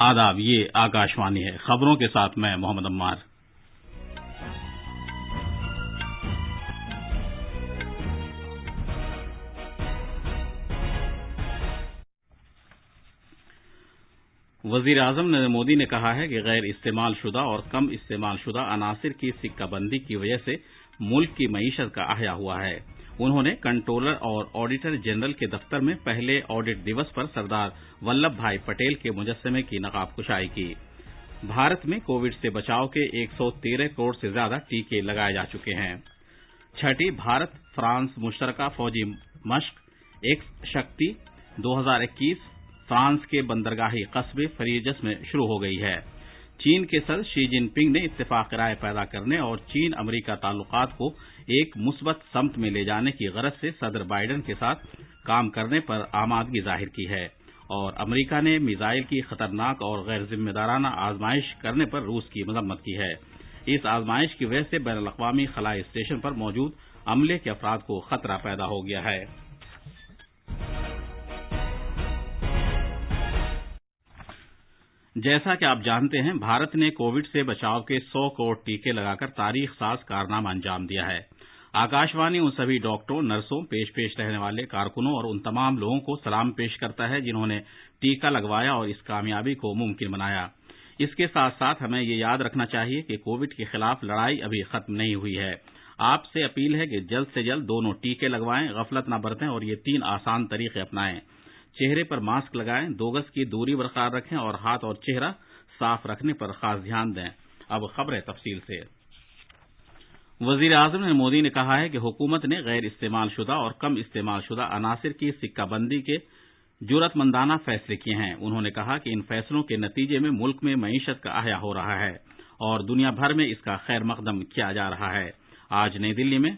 आदाब, ये आकाशवाणी है। खबरों के साथ मैं मोहम्मद अम्मार। वजीर आजम नरेंद्र मोदी ने कहा है कि गैर इस्तेमाल शुदा और कम इस्तेमाल शुदा अनासिर की सिक्काबंदी की वजह से मुल्क की मईशत का अहया हुआ है। उन्होंने कंट्रोलर और ऑडिटर जनरल के दफ्तर में पहले ऑडिट दिवस पर सरदार वल्लभ भाई पटेल के मुजस्समे की नकाब कुशाई की। भारत में कोविड से बचाव के 113 करोड़ से ज्यादा टीके लगाए जा चुके हैं। छठी भारत फ्रांस मुश्तरका फौजी मश्क एक्स शक्ति 2021 फ्रांस के बंदरगाही कस्बे फरीजस में शुरू हो गई है। चीन के सदर शी जिनपिंग ने इत्तेफाक राय पैदा करने और चीन अमेरिका ताल्लुकात को एक मुस्बत समत में ले जाने की गरज से सदर बाइडेन के साथ काम करने पर आमादगी जाहिर की है और अमेरिका ने मिसाइल की खतरनाक और गैर जिम्मेदाराना आजमाइश करने पर रूस की मजम्मत की है। इस आजमाइश की वजह से बैनुल अक़वामी खलाई स्टेशन पर मौजूद अमले के अफराद को खतरा पैदा हो गया है। जैसा कि आप जानते हैं, भारत ने कोविड से बचाव के 100 करोड़ टीके लगाकर तारीख साज कारनामा अंजाम दिया है। आकाशवाणी उन सभी डॉक्टरों, नर्सों, पेश रहने वाले कारकुनों और उन तमाम लोगों को सलाम पेश करता है जिन्होंने टीका लगवाया और इस कामयाबी को मुमकिन बनाया। इसके साथ साथ हमें ये याद रखना चाहिए कि कोविड के खिलाफ लड़ाई अभी खत्म नहीं हुई है। आपसे अपील है कि जल्द से जल्द दोनों टीके लगवाएं, गफलत न बरतें और ये 3 आसान तरीके अपनाएं। चेहरे पर मास्क लगाएं, 2 गज की दूरी बरकरार रखें और हाथ और चेहरा साफ रखने पर खास ध्यान दें। अब खबरें तफसील से। वजीर आजम नरेंद्र मोदी ने कहा है कि हुकूमत ने गैर इस्तेमाल शुदा और कम इस्तेमाल शुदा अनासिर की सिक्काबंदी के जुर्रतमंदाना फैसले किए हैं। उन्होंने कहा कि इन फैसलों के नतीजे में मुल्क में मईशत का अहया हो रहा है और दुनिया भर में इसका खैर मकदम किया जा रहा है। आज नई दिल्ली में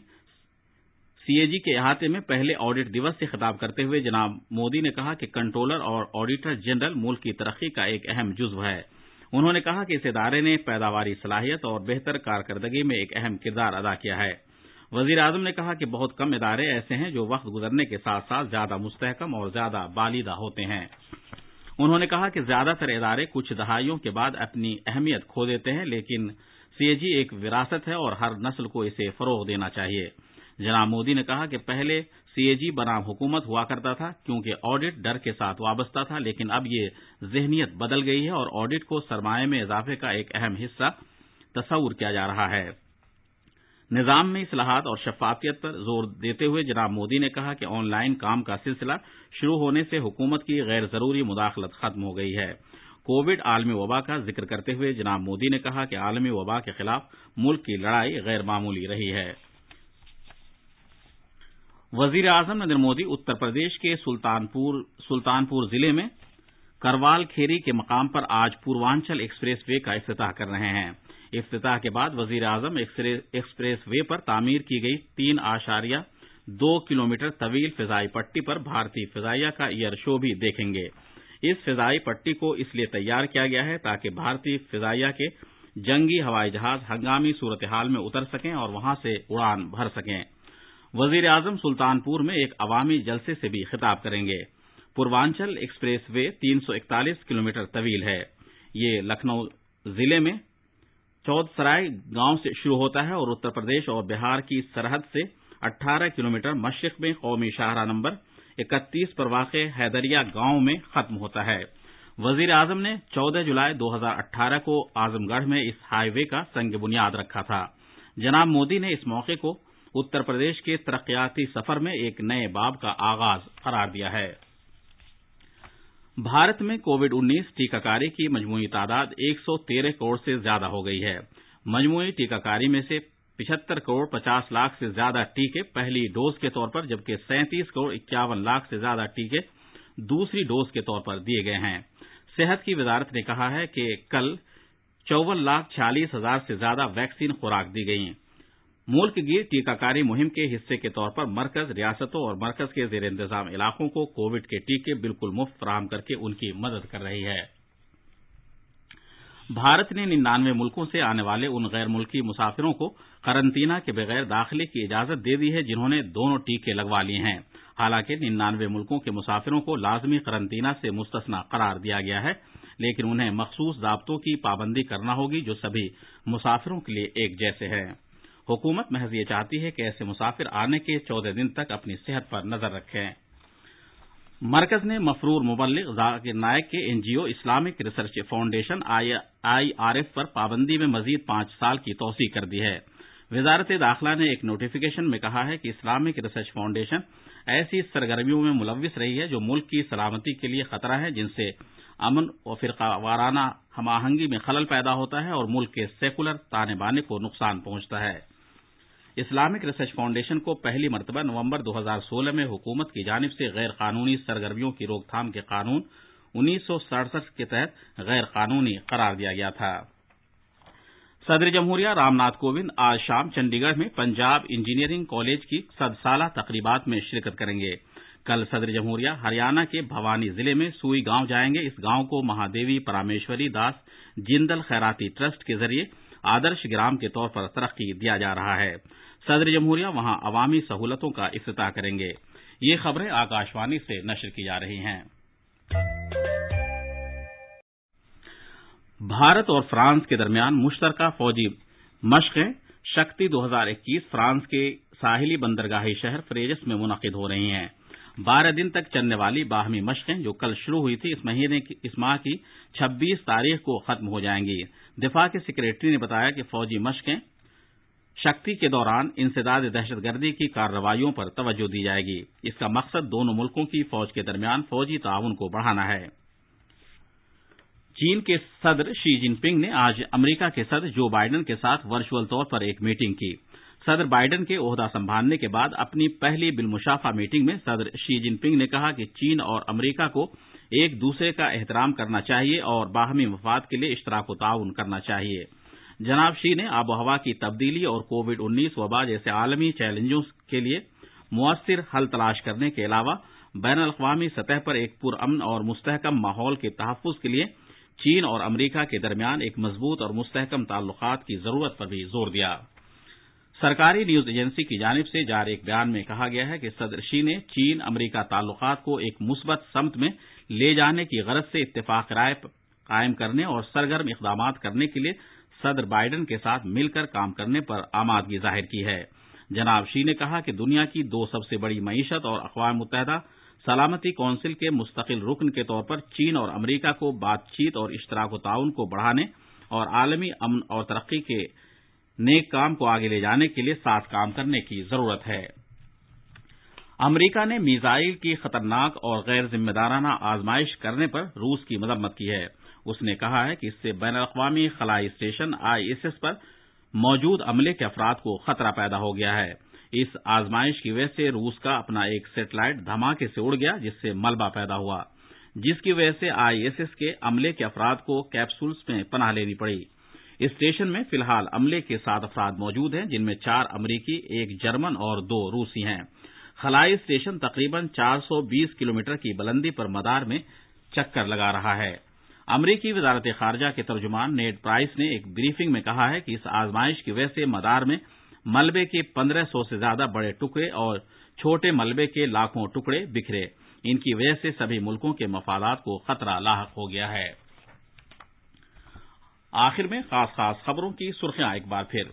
सीएजी के अहाते में पहले ऑडिट दिवस से खिताब करते हुए जनाब मोदी ने कहा कि कंट्रोलर और ऑडिटर जनरल मुल्क की तरक्की का एक अहम जुज्व है। उन्होंने कहा कि इस इदारे ने पैदावारी सलाहियत और बेहतर कारकर्दगी में एक अहम किरदार अदा किया है। वजीर आजम ने कहा कि बहुत कम इदारे ऐसे हैं जो वक्त गुजरने के साथ साथ ज्यादा मुस्तहकम और ज्यादा बालिदा होते हैं। उन्होंने कहा कि ज्यादातर इदारे कुछ दहाइयों के बाद अपनी अहमियत खो देते हैं, लेकिन सीएजी एक विरासत है और हर नस्ल को इसे फरोग देना चाहिए। जनाब मोदी ने कहा कि पहले सीएजी बनाम हुकूमत हुआ करता था क्योंकि ऑडिट डर के साथ वाबस्ता था, लेकिन अब ये ज़हनियत बदल गई है और ऑडिट को सरमाए में इजाफे का एक अहम हिस्सा तस्वुर किया जा रहा है। निजाम में इस्लाहात और शफाफियत पर जोर देते हुए जनाब मोदी ने कहा कि ऑनलाइन काम का सिलसिला शुरू होने से हुकूमत की गैर जरूरी मुदाखलत खत्म हो गई है। कोविड आलमी वबा का जिक्र करते हुए जनाब मोदी ने कहा कि आलमी वबा के खिलाफ मुल्क की लड़ाई गैर मामूली रही है। वजीर आजम नरेंद्र मोदी उत्तर प्रदेश के सुल्तानपुर जिले में करवाल खेरी के मकाम पर आज पूर्वांचल एक्सप्रेस वे का इफ्तिताह कर रहे हैं। इफ्तिताह के बाद वजीर आजम एक्सप्रेस वे पर तामीर की गई 3.2 किलोमीटर तवील फिजाई पट्टी पर भारतीय फिजाइया का एयर शो भी देखेंगे। इस फिजाई पट्टी को इसलिए तैयार किया गया है ताकि भारतीय फिजाइया के जंगी हवाई जहाज हंगामी सूरत हाल में उतर सकें और वहां से उड़ान भर सकें। वजीर आजम सुल्तानपुर में एक अवामी जलसे से भी खिताब करेंगे। पूर्वांचल एक्सप्रेस वे 341 किलोमीटर तवील है। ये लखनऊ जिले में चौधसराय गांव से शुरू होता है और उत्तर प्रदेश और बिहार की सरहद से 18 किलोमीटर मशरिक में कौमी शाहराह नंबर 31 पर वाक़े हैदरिया गांव में खत्म होता है। वजीर आजम ने 14 जुलाई 2018 को आजमगढ़ में इस हाईवे का संग बुनियाद रखा था। जनाब मोदी ने इस मौके को उत्तर प्रदेश के तरक्याती सफर में एक नए बाब का आगाज करार दिया है। भारत में कोविड-19 टीकाकारी की मजमूई तादाद 113 करोड़ से ज्यादा हो गई है। मजमूई टीकाकारी में से 75 करोड़ 50 लाख से ज्यादा टीके पहली डोज के तौर पर, जबकि 37 करोड़ 51 लाख से ज्यादा टीके दूसरी डोज के तौर पर दिए गए हैं। सेहत की वजारत ने कहा है कि कल 54,46,000 से ज्यादा वैक्सीन खुराक दी गई। मुल्क की टीकाकारी मुहिम के हिस्से के तौर पर मरकज रियासतों और मरकज के जेर इंतजाम इलाकों को कोविड के टीके बिल्कुल मुफ्त फराहम करके उनकी मदद कर रही है। भारत ने 99 मुल्कों से आने वाले उन गैर मुल्की मुसाफिरों को करंतना के बगैर दाखिले की इजाजत दे दी है जिन्होंने दोनों टीके लगवा लिए हैं। हालांकि 99 मुल्कों के मुसाफिरों को लाजमी करंतना से मुस्तस्ना करार दिया गया है, لیکن انہیں مخصوص ضابطوں کی پابندی کرنا ہوگی جو سبھی مسافروں کے لیے ایک جیسے ہیں۔ حکومت محض یہ چاہتی ہے کہ ایسے مسافر آنے کے 14 دن تک اپنی صحت پر نظر رکھیں۔ مرکز نے مفرور مبلغ ذاکر نائک کے NGO Islamic research foundation IRF پر پابندی میں مزید 5 سال کی توسیع کر دی ہے۔ وزارت داخلہ نے ایک نوٹیفیکیشن میں کہا ہے کہ اسلامک ریسرچ فاؤنڈیشن ایسی سرگرمیوں میں ملوث رہی ہے جو ملک کی سلامتی کے لیے خطرہ ہے، جن سے امن و فرقہ وارانہ ہم آہنگی میں خلل پیدا ہوتا ہے اور ملک کے سیکولر تانے بانے کو نقصان پہنچتا ہے۔ اسلامک ریسرچ فاؤنڈیشن کو پہلی مرتبہ نومبر 2016 میں حکومت کی جانب سے غیر قانونی سرگرمیوں کی روک تھام کے قانون 1967 کے تحت غیر قانونی قرار دیا گیا تھا۔ صدر جمہوریہ رام ناتھ کووند آج شام چنڈی گڑھ میں پنجاب انجینئرنگ کالج کی 100 سالہ تقریبات میں شرکت کریں گے۔ کل صدر جمہوریہ ہریانہ کے بھوانی ضلع میں سوئی گاؤں جائیں گے۔ اس گاؤں کو مہادیوی پرامیشوری داس جندل خیراتی ٹرسٹ کے ذریعے آدرش گرام کے طور پر ترقی دیا جا رہا ہے۔ صدر جمہوریہ وہاں عوامی سہولتوں کا افتتاح کریں گے۔ یہ خبریں آکاشوانی سے نشر کی جا رہی ہیں۔ بھارت اور فرانس کے درمیان مشترکہ فوجی مشقیں شکتی 2021 فرانس کے ساحلی بندرگاہی شہر فریجس میں منعقد ہو رہی ہیں۔ 12 دن تک چلنے والی باہمی مشقیں جو کل شروع ہوئی تھی اس ماہ کی 26 تاریخ کو ختم ہو جائیں گی۔ دفاع کے سیکریٹری نے بتایا کہ فوجی مشقیں شکتی کے دوران انسداد دہشت گردی کی کارروائیوں پر توجہ دی جائے گی۔ اس کا مقصد دونوں ملکوں کی فوج کے درمیان فوجی تعاون کو بڑھانا ہے۔ چین کے صدر شی جن پنگ نے آج امریکہ کے صدر جو بائیڈن کے ساتھ ورچوئل طور پر ایک میٹنگ کی۔ صدر بائیڈن کے عہدہ سنبھالنے کے بعد اپنی پہلی بالمشافہ میٹنگ میں صدر شی جن پنگ نے کہا کہ چین اور امریکہ کو ایک دوسرے کا احترام کرنا چاہیے اور باہمی مفاد کے لیے اشتراک و تعاون کرنا چاہیے۔ جناب شی نے آب و ہوا کی تبدیلی اور کووڈ-19 وبا جیسے عالمی چیلنجوں کے لیے مؤثر حل تلاش کرنے کے علاوہ بین الاقوامی سطح پر ایک پرامن اور مستحکم ماحول کے تحفظ کے لیے چین اور امریکہ کے درمیان ایک مضبوط اور مستحکم تعلقات کی ضرورت پر بھی زور دیا۔ سرکاری نیوز ایجنسی کی جانب سے جاری ایک بیان میں کہا گیا ہے کہ صدر شی نے چین امریکہ تعلقات کو ایک مثبت سمت میں لے جانے کی غرض سے اتفاق رائے قائم کرنے اور سرگرم اقدامات کرنے کے لیے صدر بائیڈن کے ساتھ مل کر کام کرنے پر آمادگی ظاہر کی ہے۔ جناب شی نے کہا کہ دنیا کی 2 سب سے بڑی معیشت اور اقوام متحدہ سلامتی کونسل کے مستقل رکن کے طور پر چین اور امریکہ کو بات چیت اور اشتراک و تعاون کو بڑھانے اور عالمی امن اور ترقی کے نیک کام کو آگے لے جانے کے لیے ساتھ کام کرنے کی ضرورت ہے۔ امریکہ نے میزائل کی خطرناک اور غیر ذمہ دارانہ آزمائش کرنے پر روس کی مذمت کی ہے۔ اس نے کہا ہے کہ اس سے بین الاقوامی خلائی اسٹیشن ISS پر موجود عملے کے افراد کو خطرہ پیدا ہو گیا ہے۔ اس آزمائش کی وجہ سے روس کا اپنا ایک سیٹلائٹ دھماکے سے اڑ گیا، جس سے ملبہ پیدا ہوا، جس کی وجہ سے ISS کے عملے کے افراد کو کیپسولز میں پناہ لینی پڑی۔ اسٹیشن میں فی الحال عملے کے 7 افراد موجود ہیں، جن میں 4 امریکی، 1 جرمن اور 2 روسی ہیں۔ خلائی اسٹیشن تقریباً 420 کلومیٹر کی بلندی پر مدار میں چکر لگا رہا ہے۔ امریکی وزارت خارجہ کے ترجمان نیڈ پرائس نے ایک بریفنگ میں کہا ہے کہ اس آزمائش کی وجہ سے مدار میں ملبے کے 1500 سے زیادہ بڑے ٹکڑے اور چھوٹے ملبے کے لاکھوں ٹکڑے بکھرے۔ ان کی وجہ سے سبھی ملکوں کے مفادات کو خطرہ لاحق ہو گیا ہے۔ آخر میں خاص خبروں کی سرخیاں ایک بار پھر۔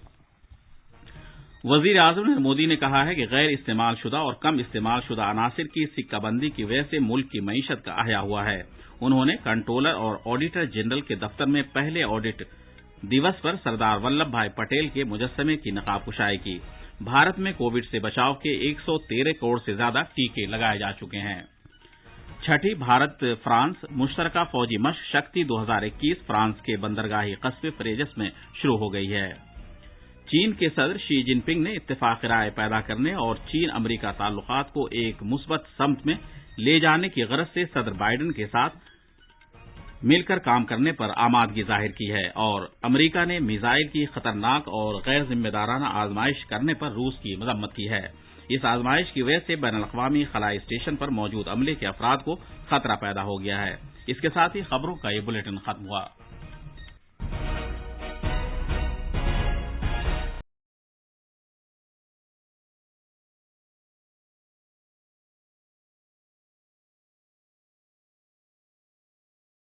وزیر اعظم نریندر مودی نے کہا ہے کہ غیر استعمال شدہ اور کم استعمال شدہ عناصر کی سکہ بندی کی وجہ سے ملک کی معیشت کا احیاء ہوا ہے۔ انہوں نے کنٹرولر اور آڈیٹر جنرل کے دفتر میں پہلے آڈٹ دیوس پر سردار ولبھ بھائی پٹیل کے مجسمے کی نقاب کشائی کی۔ بھارت میں کووڈ سے بچاؤ کے 113 کروڑ سے زیادہ ٹیکے لگائے جا چکے ہیں۔ چھٹی بھارت فرانس مشترکہ فوجی مشق شکتی 2021 فرانس کے بندرگاہی قصبے فریجس میں شروع ہو گئی ہے۔ چین کے صدر شی جن پنگ نے اتفاق رائے پیدا کرنے اور چین امریکہ تعلقات کو ایک مثبت سمت میں لے جانے کی غرض سے صدر بائیڈن کے ساتھ مل کر کام کرنے پر آمادگی ظاہر کی ہے، اور امریکہ نے میزائل کی خطرناک اور غیر ذمہ دارانہ آزمائش کرنے پر روس کی مذمت کی ہے۔ اس آزمائش کی وجہ سے بین الاقوامی خلائی اسٹیشن پر موجود عملے کے افراد کو خطرہ پیدا ہو گیا ہے۔ اس کے ساتھ ہی خبروں کا یہ بلیٹن ختم ہوا۔